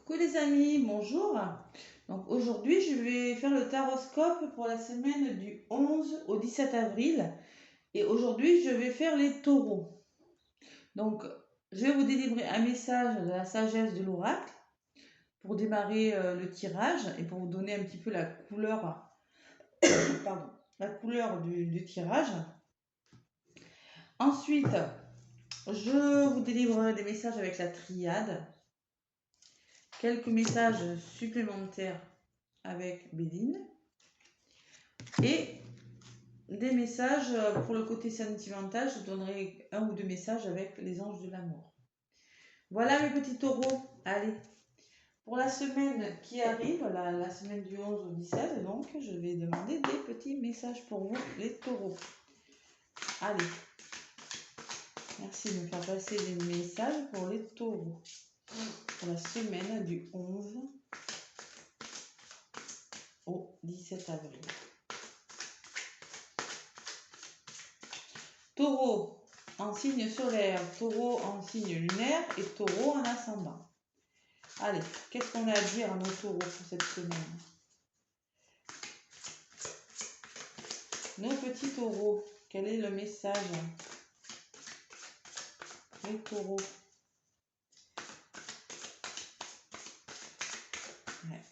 Coucou les amis, bonjour. Donc aujourd'hui, je vais faire le taroscope pour la semaine du 11 au 17 avril. Et aujourd'hui, je vais faire les taureaux. Donc, je vais vous délivrer un message de la sagesse de l'oracle pour démarrer le tirage et pour vous donner un petit peu la couleur, pardon, la couleur du tirage. Ensuite, je vous délivrerai des messages avec la triade. Quelques messages supplémentaires avec Béline. Et des messages pour le côté sentimental, je donnerai un ou deux messages avec les anges de l'amour. Voilà mes petits taureaux. Allez, pour la semaine qui arrive, la semaine du 11 au 17, donc je vais demander des petits messages pour vous, les taureaux. Allez, merci de me faire passer des messages pour les taureaux. Pour la semaine du 11 au 17 avril. Taureau en signe solaire, taureau en signe lunaire et taureau en ascendant. Allez, qu'est-ce qu'on a à dire à nos taureaux pour cette semaine? Nos petits taureaux, quel est le message? Les taureaux. Ouais.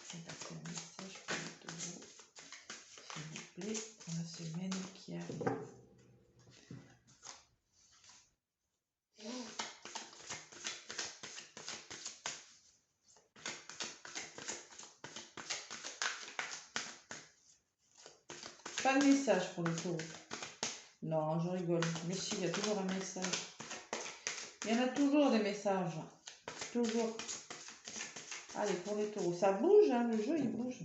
C'est un message pour les taureaux, s'il vous plaît, pour la semaine qui arrive. Pas de message pour les taureaux. Non, je rigole. Mais si, il y a toujours un message. Il y en a toujours des messages. Toujours. Allez, pour les taureaux. Ça bouge, hein, le jeu, il bouge.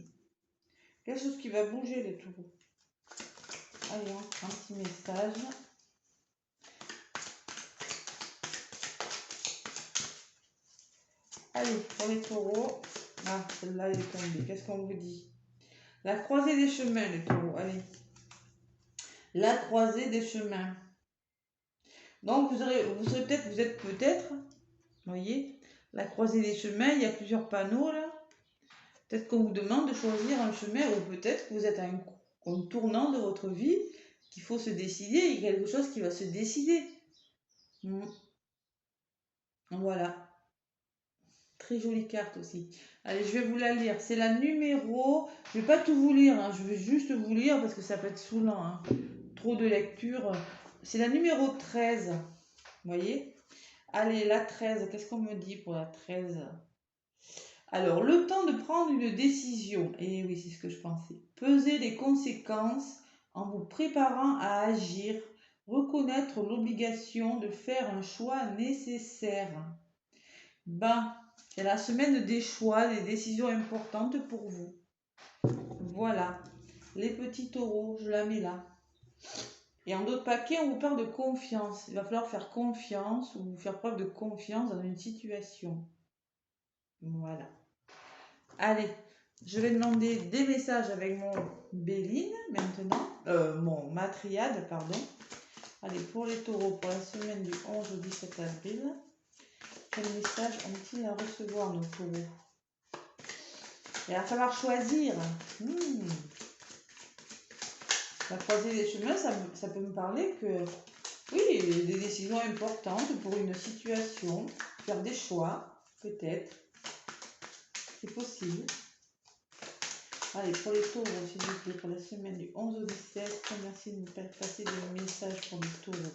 Quelque chose qui va bouger, les taureaux. Allez, un petit message. Allez, pour les taureaux. Ah, celle-là, elle est tombée. Qu'est-ce qu'on vous dit? La croisée des chemins, les taureaux. Allez. La croisée des chemins. Donc, vous êtes peut-être, vous voyez, la croisée des chemins, il y a plusieurs panneaux là. Peut-être qu'on vous demande de choisir un chemin, ou peut-être que vous êtes à un tournant de votre vie, qu'il faut se décider, il y a quelque chose qui va se décider. Voilà. Très jolie carte aussi. Allez, je vais vous la lire. C'est la numéro... Je ne vais pas tout vous lire, hein. Je vais juste vous lire parce que ça peut être saoulant. Hein. Trop de lecture. C'est la numéro 13. Vous voyez? Allez, la 13. Qu'est-ce qu'on me dit pour la 13? Alors, le temps de prendre une décision. Et oui, c'est ce que je pensais. Peser les conséquences en vous préparant à agir. Reconnaître l'obligation de faire un choix nécessaire. Ben, c'est la semaine des choix, des décisions importantes pour vous. Voilà. Les petits taureaux, je la mets là. Et en d'autres paquets, on vous parle de confiance. Il va falloir faire confiance ou faire preuve de confiance dans une situation. Voilà. Allez, je vais demander des messages avec mon Béline maintenant. Ma triade, pardon. Allez, pour les taureaux, pour la semaine du 11 au 17 avril. Quel message ont-ils à recevoir, nos taureaux? Il va falloir choisir. La croisée des chemins, ça peut me parler que, oui, des décisions importantes pour une situation, faire des choix, peut-être. C'est possible. Allez, pour les taureaux, s'il vous plaît, pour la semaine du 11 au 17, merci de me faire passer des messages pour les taureaux.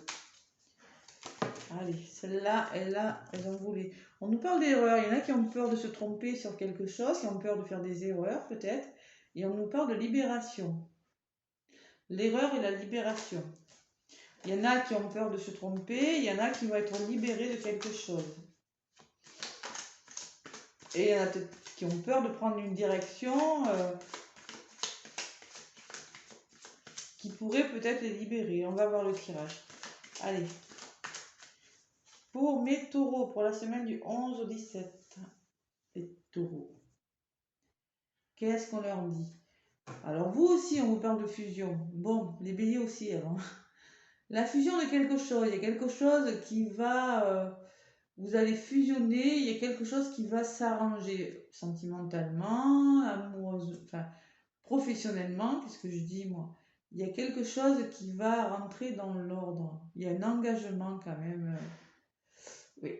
Allez, celle-là, elles en voulaient. On nous parle d'erreurs. Il y en a qui ont peur de se tromper sur quelque chose, qui ont peur de faire des erreurs, peut-être. Et on nous parle de libération. L'erreur et la libération. Il y en a qui ont peur de se tromper, il y en a qui vont être libérés de quelque chose. Et il y en a qui ont peur de prendre une direction qui pourrait peut-être les libérer. On va voir le tirage. Allez. Pour mes taureaux, pour la semaine du 11 au 17, les taureaux. Qu'est-ce qu'on leur dit? Alors vous aussi, on vous parle de fusion. Bon, les béliers aussi alors. La fusion de quelque chose. Il y a quelque chose qui va vous allez fusionner, il y a quelque chose qui va s'arranger sentimentalement, amoureuse, enfin professionnellement, qu'est-ce que je dis moi? Il y a quelque chose qui va rentrer dans l'ordre. Il y a un engagement quand même. Oui.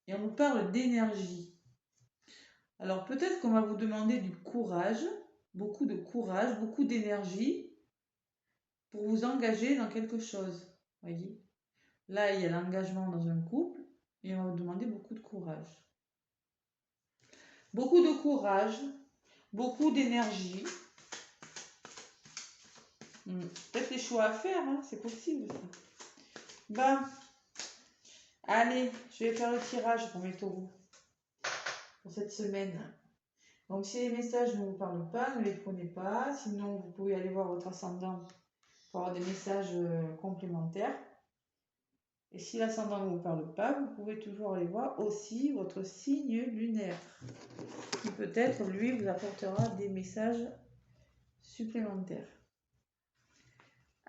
Et on nous parle d'énergie. Alors peut-être qu'on va vous demander du courage, beaucoup d'énergie pour vous engager dans quelque chose. Voyez? Là, il y a l'engagement dans un couple et on va vous demander beaucoup de courage. Beaucoup de courage, beaucoup d'énergie. Peut-être les choix à faire, hein, c'est possible ça. Bah, allez, je vais faire le tirage pour mes taureaux pour cette semaine. Donc si les messages ne vous parlent pas, ne les prenez pas. Sinon, vous pouvez aller voir votre ascendant pour avoir des messages complémentaires. Et si l'ascendant ne vous parle pas, vous pouvez toujours aller voir aussi votre signe lunaire, qui peut-être, lui, vous apportera des messages supplémentaires.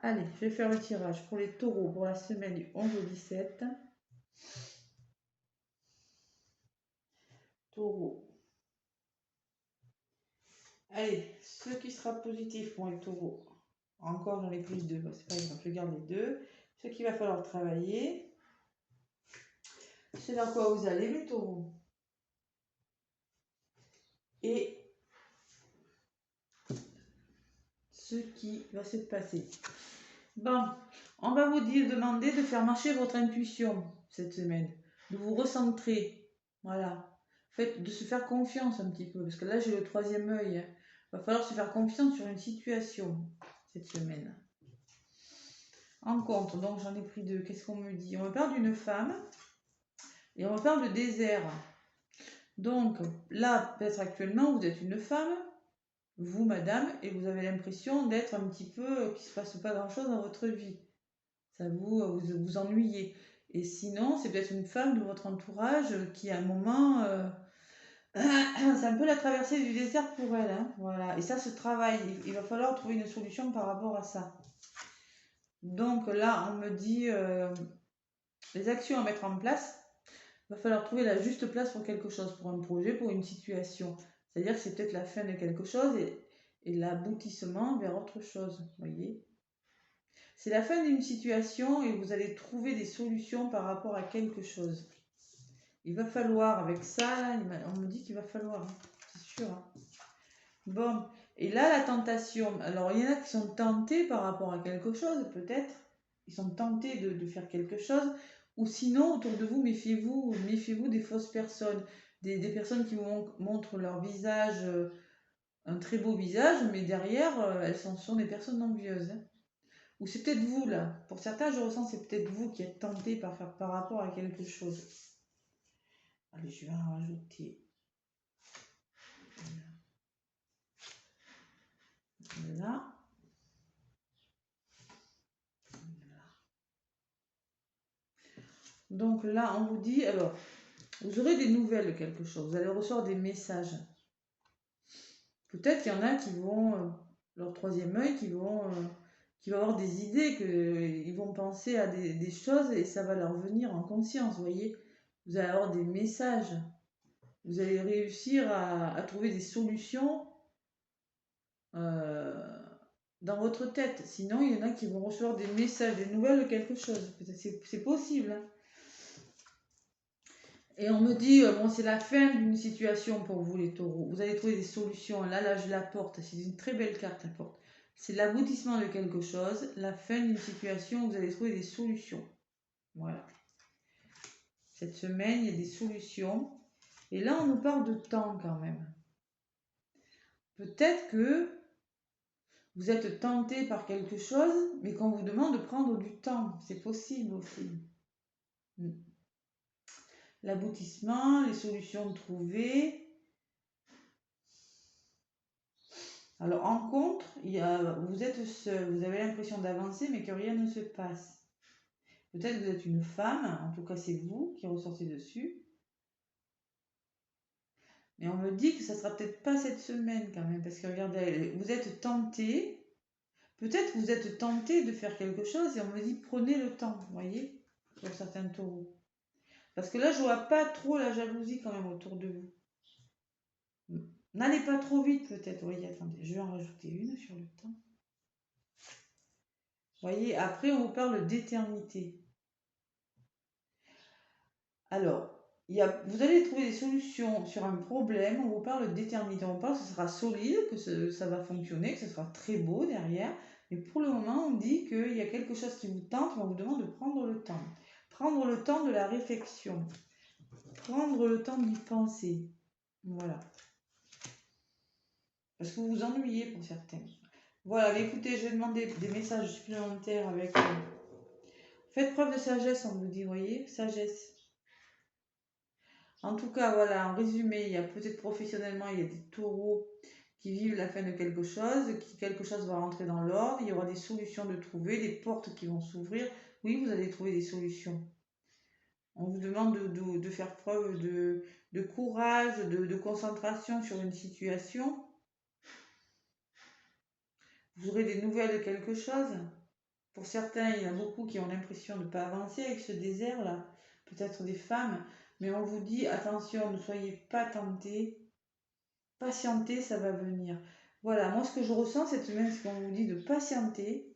Allez, je vais faire le tirage pour les taureaux pour la semaine du 11 au 17. Taureau. Allez, ce qui sera positif pour les taureaux. Encore, j'en ai pris deux, c'est pas grave, je garde les deux. Ce qu'il va falloir travailler. C'est dans quoi vous allez, les taureaux. Et ce qui va se passer. Bon, on va vous demander de faire marcher votre intuition cette semaine, de vous recentrer, voilà. Faites de se faire confiance un petit peu, parce que là j'ai le troisième œil. Il va falloir se faire confiance sur une situation cette semaine. En contre, donc j'en ai pris deux. Qu'est-ce qu'on me dit? On me parle d'une femme et on me parle de désert. Donc là, peut-être actuellement, vous êtes une femme, vous, madame, et vous avez l'impression d'être un petit peu, qu'il ne se passe pas grand-chose dans votre vie. Ça vous ennuyez. Et sinon, c'est peut-être une femme de votre entourage qui, à un moment, c'est un peu la traversée du désert pour elle. Hein, voilà. Et ça se travaille. Il va falloir trouver une solution par rapport à ça. Donc là, on me dit les actions à mettre en place. Il va falloir trouver la juste place pour quelque chose, pour un projet, pour une situation. C'est-à-dire que c'est peut-être la fin de quelque chose et l'aboutissement vers autre chose. Vous voyez? C'est la fin d'une situation et vous allez trouver des solutions par rapport à quelque chose. Il va falloir, avec ça, on me dit qu'il va falloir, hein, c'est sûr. Hein. Bon, et là, la tentation. Alors, il y en a qui sont tentés par rapport à quelque chose, peut-être. Ils sont tentés de faire quelque chose. Ou sinon, autour de vous, méfiez-vous des fausses personnes. Des personnes qui vous montrent leur visage, un très beau visage, mais derrière, elles sont des personnes envieuses. Hein. Ou c'est peut-être vous, là. Pour certains, je ressens c'est peut-être vous qui êtes tenté par rapport à quelque chose. Allez, je vais en rajouter. Là. Donc là, on vous dit, alors, vous aurez des nouvelles de quelque chose. Vous allez recevoir des messages. Peut-être qu'il y en a qui vont, leur troisième œil, qui vont avoir des idées, qu'ils vont penser à des choses et ça va leur venir en conscience, vous voyez. Vous allez avoir des messages. Vous allez réussir à trouver des solutions dans votre tête. Sinon, il y en a qui vont recevoir des messages, des nouvelles de quelque chose. C'est possible. Hein. Et on me dit, bon, c'est la fin d'une situation pour vous, les taureaux. Vous allez trouver des solutions. Là, je la porte. C'est une très belle carte, la porte. C'est l'aboutissement de quelque chose, la fin d'une situation, vous allez trouver des solutions. Voilà. Cette semaine, il y a des solutions. Et là, on nous parle de temps quand même. Peut-être que vous êtes tenté par quelque chose, mais qu'on vous demande de prendre du temps. C'est possible aussi. L'aboutissement, les solutions trouvées. Alors, en contre, vous êtes seul, vous avez l'impression d'avancer, mais que rien ne se passe. Peut-être que vous êtes une femme, en tout cas c'est vous qui ressortez dessus. Mais on me dit que ça sera peut-être pas cette semaine quand même, parce que regardez, vous êtes tenté, peut-être vous êtes tenté de faire quelque chose, et on me dit prenez le temps, vous voyez, sur certains taureaux. Parce que là, je vois pas trop la jalousie quand même autour de vous. N'allez pas trop vite peut-être. Vous voyez, attendez, je vais en rajouter une sur le temps. Vous voyez, après, on vous parle d'éternité. Alors, vous allez trouver des solutions sur un problème, on vous parle d'éternité, on parle que ce sera solide, que ça va fonctionner, que ce sera très beau derrière. Mais pour le moment, on dit qu'il y a quelque chose qui vous tente, mais on vous demande de prendre le temps. Prendre le temps de la réflexion. Prendre le temps d'y penser. Voilà. Parce que vous vous ennuyez pour certains. Voilà, mais écoutez, je vais demander des messages supplémentaires avec... Faites preuve de sagesse, on vous dit, vous voyez, sagesse. En tout cas, voilà, en résumé, il y a peut-être professionnellement, il y a des taureaux qui vivent la fin de quelque chose, quelque chose va rentrer dans l'ordre, il y aura des solutions de trouver, des portes qui vont s'ouvrir. Oui, vous allez trouver des solutions. On vous demande de faire preuve de courage, de concentration sur une situation. Vous aurez des nouvelles de quelque chose. Pour certains, il y en a beaucoup qui ont l'impression de ne pas avancer avec ce désert-là. Peut-être des femmes. Mais on vous dit, attention, ne soyez pas tentés. Patienter, ça va venir. Voilà, moi ce que je ressens cette semaine, c'est qu'on vous dit de patienter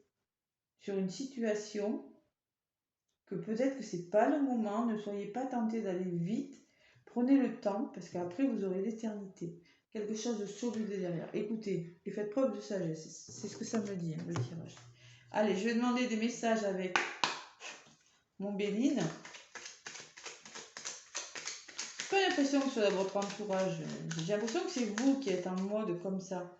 sur une situation, que peut-être que c'est pas le moment, ne soyez pas tentés d'aller vite, prenez le temps, parce qu'après vous aurez l'éternité. Quelque chose de solide derrière. Écoutez, et faites preuve de sagesse. C'est ce que ça me dit, hein, le tirage. Allez, je vais demander des messages avec mon Béline. J'ai pas l'impression que ce soit votre entourage. J'ai l'impression que c'est vous qui êtes en mode comme ça.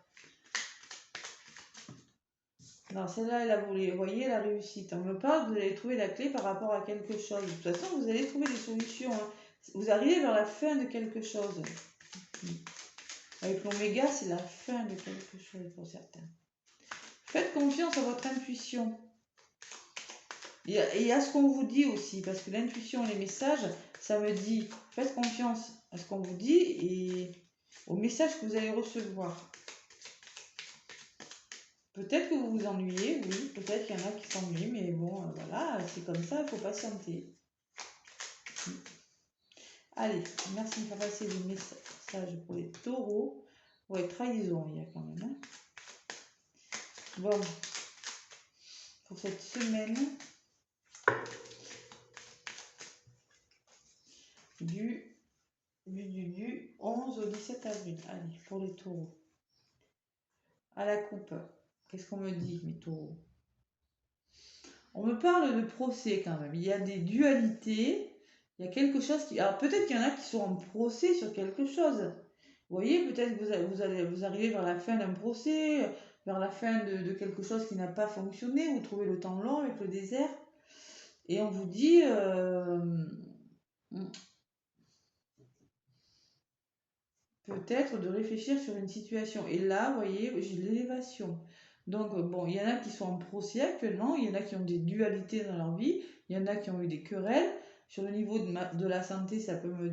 Non, celle-là, elle a voulu. Vous voyez la réussite. On me parle, vous allez trouver la clé par rapport à quelque chose. De toute façon, vous allez trouver des solutions. Hein. Vous arrivez vers la fin de quelque chose. Avec l'oméga, c'est la fin de quelque chose pour certains. Faites confiance à votre intuition. Et à ce qu'on vous dit aussi, parce que l'intuition et les messages, ça me dit, faites confiance à ce qu'on vous dit et aux messages que vous allez recevoir. Peut-être que vous vous ennuyez, oui, peut-être qu'il y en a qui s'ennuient, mais bon, voilà, c'est comme ça, il faut patienter. Allez, merci de me faire passer des messages pour les taureaux. Ouais, trahison, il y a quand même. Hein. Bon, pour cette semaine du 11 au 17 avril. Allez, pour les taureaux. À la coupe, qu'est-ce qu'on me dit, mes taureaux? On me parle de procès quand même. Il y a des dualités. Il y a quelque chose qui... Alors peut-être qu'il y en a qui sont en procès sur quelque chose. Vous voyez, peut-être que vous arrivez vers la fin d'un procès, vers la fin de quelque chose qui n'a pas fonctionné. Vous trouvez le temps long avec le désert. Et on vous dit... peut-être de réfléchir sur une situation. Et là, vous voyez, j'ai l'élévation. Donc, bon, il y en a qui sont en procès actuellement, il y en a qui ont des dualités dans leur vie, il y en a qui ont eu des querelles. Sur le niveau de la santé, ça peut me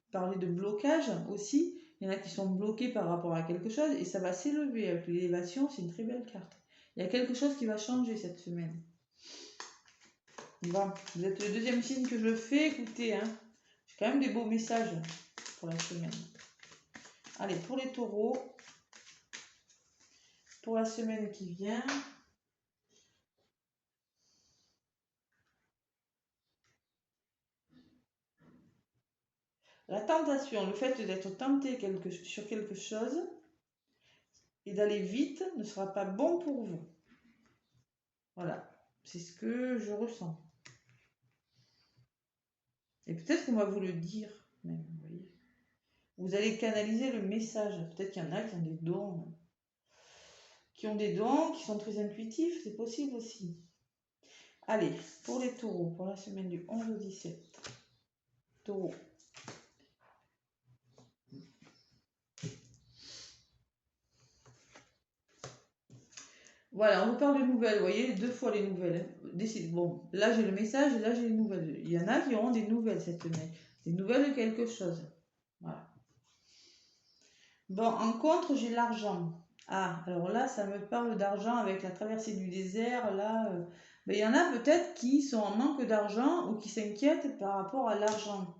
parler de blocage aussi. Il y en a qui sont bloqués par rapport à quelque chose et ça va s'élever avec l'élévation, c'est une très belle carte. Il y a quelque chose qui va changer cette semaine. Bon, vous êtes le deuxième signe que je fais, écoutez, hein, j'ai quand même des beaux messages pour la semaine. Allez, pour les taureaux, pour la semaine qui vient, la tentation, le fait d'être tenté sur quelque chose et d'aller vite ne sera pas bon pour vous. Voilà, c'est ce que je ressens. Et peut-être qu'on va vous le dire, même, vous voyez. Vous allez canaliser le message. Peut-être qu'il y en a qui ont des dons. Qui sont très intuitifs, c'est possible aussi. Allez, pour les taureaux, pour la semaine du 11 au 17. Taureau. Voilà, on vous parle de nouvelles, vous voyez, 2 fois les nouvelles. Bon, là j'ai le message et là j'ai les nouvelles. Il y en a qui auront des nouvelles cette semaine. Des nouvelles de quelque chose. Voilà. Bon, en contre, j'ai l'argent. Ah, alors là, ça me parle d'argent avec la traversée du désert. Là, Mais il y en a peut-être qui sont en manque d'argent ou qui s'inquiètent par rapport à l'argent.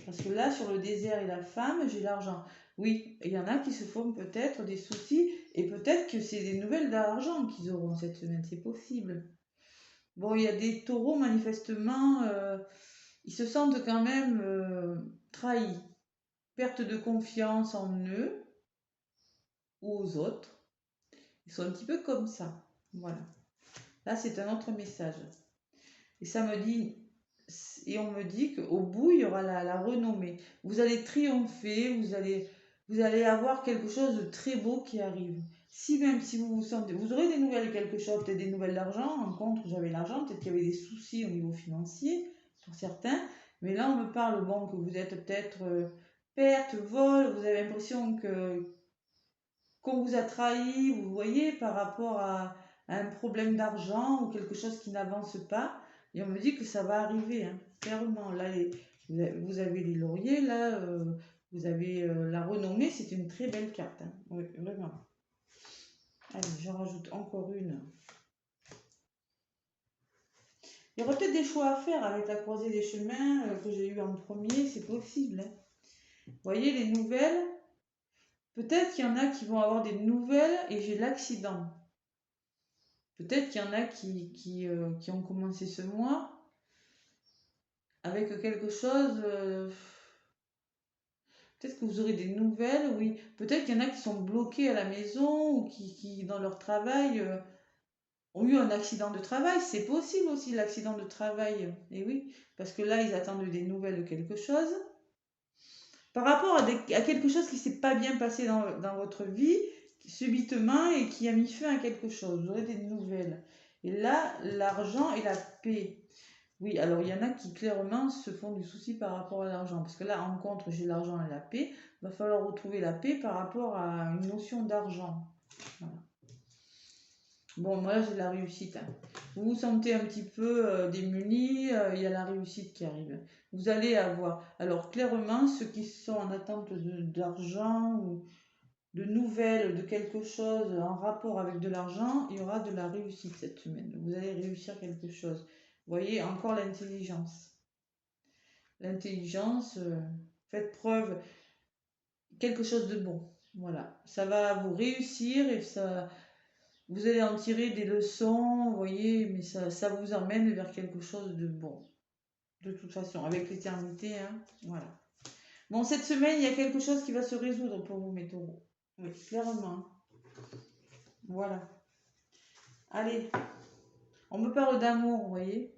Parce que là, sur le désert et la femme, j'ai l'argent. Oui, il y en a qui se font peut-être des soucis et peut-être que c'est des nouvelles d'argent qu'ils auront cette semaine, c'est possible. Bon, il y a des taureaux, manifestement, ils se sentent quand même trahis. Perte de confiance en eux ou aux autres. Ils sont un petit peu comme ça. Voilà. Là, c'est un autre message. Et ça me dit, et on me dit qu'au bout, il y aura la renommée. Vous allez triompher, vous allez avoir quelque chose de très beau qui arrive. Si même si vous vous sentez, vous aurez des nouvelles quelque chose, peut-être des nouvelles d'argent. En contre, j'avais l'argent, peut-être qu'il y avait des soucis au niveau financier pour certains. Mais là, on me parle, bon, que vous êtes peut-être perte, vol, vous avez l'impression que qu'on vous a trahi, vous voyez, par rapport à un problème d'argent ou quelque chose qui n'avance pas. Et on me dit que ça va arriver, hein, clairement. Là, vous avez les lauriers, là, vous avez la renommée, c'est une très belle carte. Hein. Oui, vraiment. Allez, j'en rajoute encore une. Il y aura peut-être des choix à faire avec la croisée des chemins que j'ai eu en premier, c'est possible. Hein. Vous voyez, les nouvelles, peut-être qu'il y en a qui vont avoir des nouvelles et j'ai l'accident. Peut-être qu'il y en a qui ont commencé ce mois avec quelque chose. Peut-être que vous aurez des nouvelles, oui. Peut-être qu'il y en a qui sont bloqués à la maison ou qui dans leur travail, ont eu un accident de travail. C'est possible aussi l'accident de travail. Et oui, parce que là, ils attendent des nouvelles de quelque chose. Par rapport à quelque chose qui ne s'est pas bien passé dans votre vie, subitement, et qui a mis fin à quelque chose. Vous aurez des nouvelles. Et là, l'argent et la paix. Oui, alors il y en a qui clairement se font du souci par rapport à l'argent. Parce que là, en contre, j'ai l'argent et la paix. Il va falloir retrouver la paix par rapport à une notion d'argent. Voilà. Bon, moi, j'ai la réussite. Hein. Vous vous sentez un petit peu démuni, il y a la réussite qui arrive. Vous allez avoir. Alors, clairement, ceux qui sont en attente d'argent ou de nouvelles, de quelque chose en rapport avec de l'argent, il y aura de la réussite cette semaine. Vous allez réussir quelque chose. Vous voyez, encore l'intelligence. L'intelligence, faites preuve, quelque chose de bon. Voilà, ça va vous réussir et ça, vous allez en tirer des leçons, vous voyez, mais ça vous emmène vers quelque chose de bon. De toute façon, avec l'éternité, hein, voilà. Bon, cette semaine, il y a quelque chose qui va se résoudre pour vous, mes taureaux. Oui, clairement. Voilà. Allez, on me parle d'amour, vous voyez.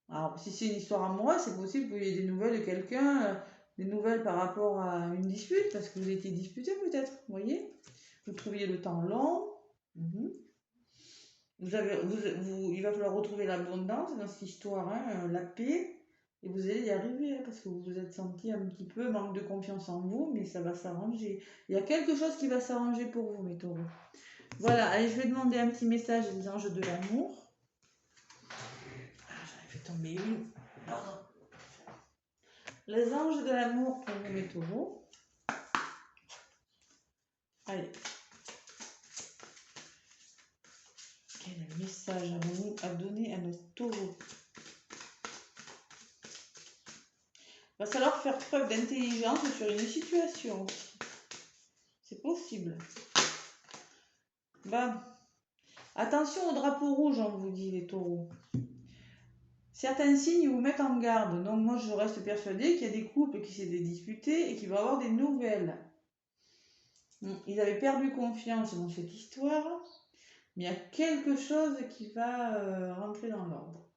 Alors, si c'est une histoire amoureuse, c'est possible qu'il y ait des nouvelles de quelqu'un, des nouvelles par rapport à une dispute, parce que vous étiez disputé peut-être, vous voyez. Vous trouviez le temps long. Mhm. Il va falloir retrouver l'abondance dans cette histoire, hein, la paix, et vous allez y arriver, hein, parce que vous vous êtes senti un petit peu manque de confiance en vous, mais ça va s'arranger. Il y a quelque chose qui va s'arranger pour vous, mes taureaux. Voilà, allez, je vais demander un petit message des anges de l'amour. Ah, j'en ai fait tomber une. Pardon. Les anges de l'amour pour vous, mes taureaux. Allez. Quel message avons-nous à donner à nos taureaux? Il va falloir faire preuve d'intelligence sur une situation. C'est possible. Ben, attention au drapeau rouge, on vous dit, les taureaux. Certains signes vous mettent en garde. Donc moi, je reste persuadée qu'il y a des couples qui s'est disputés et qui vont avoir des nouvelles. Ils avaient perdu confiance dans cette histoire, mais il y a quelque chose qui va rentrer dans l'ordre.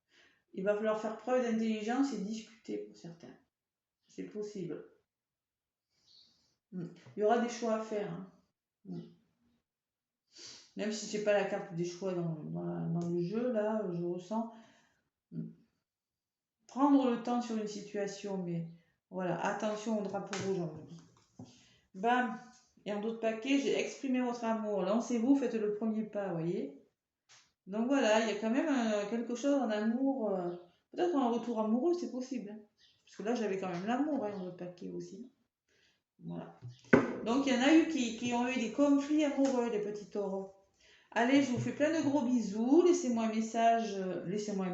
Il va falloir faire preuve d'intelligence et discuter pour certains. C'est possible. Il y aura des choix à faire. Hein. Même si c'est pas la carte des choix dans le jeu, là, je ressens prendre le temps sur une situation, mais voilà, attention au drapeau rouge, on vous dit. Bam! Et en d'autres paquets, j'ai exprimé votre amour. Lancez-vous, faites le premier pas, vous voyez? Donc voilà, il y a quand même quelque chose en amour. Peut-être un retour amoureux, c'est possible. Hein. Parce que là, j'avais quand même l'amour dans votre paquet aussi. Voilà. Donc il y en a eu qui ont eu des conflits amoureux, les petits taureaux. Allez, je vous fais plein de gros bisous. Laissez-moi un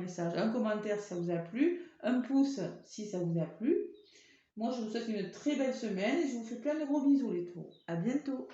message, un commentaire si ça vous a plu, un pouce si ça vous a plu. Moi, je vous souhaite une très belle semaine et je vous fais plein de gros bisous les tours. À bientôt.